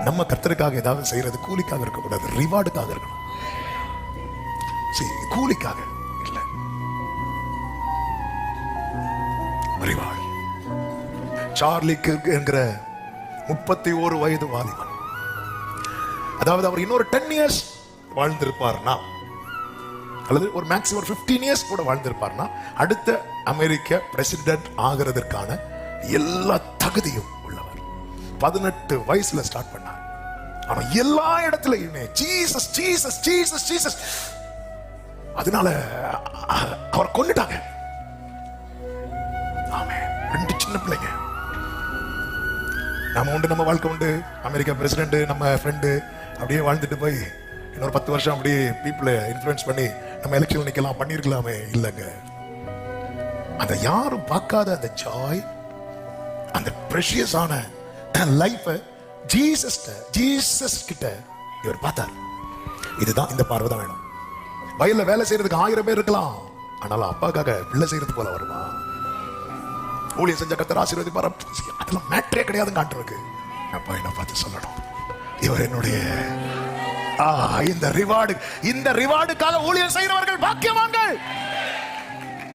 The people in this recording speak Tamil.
நம்ம கர்த்தருக்காக ஏதாவது செய்யறது கூலிக்காக இருக்கக்கூடாது, ரிவார்டுக்காக இருக்கணும். கூலிக்காக இல்ல, ரிவார்டு. சார்லி கிர்க் என்கிற 31 வயது வாலிபன், அதாவது அவர் இன்னொரு 10 இயர்ஸ் வாழ்ந்திருப்பார்னா, அல்லது ஒரு மேக்ஸிமம் 15 இயர்ஸ் கூட வாழ்ந்திருப்பார்னா, அடுத்த அமெரிக்க பிரசிடென்ட் ஆகிறதுக்கான எல்லா தகுதியும் உள்ளவர். 18 வயசுல ஸ்டார்ட் பண்ணார். ஆனா எல்லா இடத்துலயுமே ஜீசஸ் ஜீசஸ் ஜீசஸ் ஜீசஸ். அதனால அவர் கொன்னுட்டாங்க. ஆமென். 2 சின்ன பிள்ளைங்க. நம்ம உண்டு, நம்ம வாழ்க்கை உண்டு, அமெரிக்கா பிரசிடென்ட் நம்ம ஃப்ரெண்டு, அப்படியே வாழ்ந்துட்டு போய் இன்னொரு 10 வருஷம் அப்படியே பீப்புளை இன்ஃப்ளூயன்ஸ் பண்ணி நம்ம எலெக்ஷன் நிக்கலாம், பண்ணிருக்கலாமே. இல்லைங்க, அதை யாரும் பார்க்காத அந்த ஜாய், அந்த ப்ரெஷியஸான லைஃபை ஜீசஸ் கிட்ட இவர் பார்த்தார். இதுதான், இந்த பார்வை தான் வேணும். வயல்ல வேலை செய்யறதுக்கு 1000 பேர் இருக்கலாம், ஆனாலும் அப்பாக்காக பிள்ளை செய்யறது போல வருமா? ஊழியம் செஞ்ச கர்த்தர் ஆசீர்வதிப்பார், அதெல்லாம் மேட்டரே கிடையாதுன்னு காட்டுறதுக்கு அப்பா என்ன பார்த்து சொல்லணும், இவர் என்னுடைய இந்த ரிவார்டுக்காக ஊழியம் செய்கிறவர்கள் பாக்கியவான்கள்.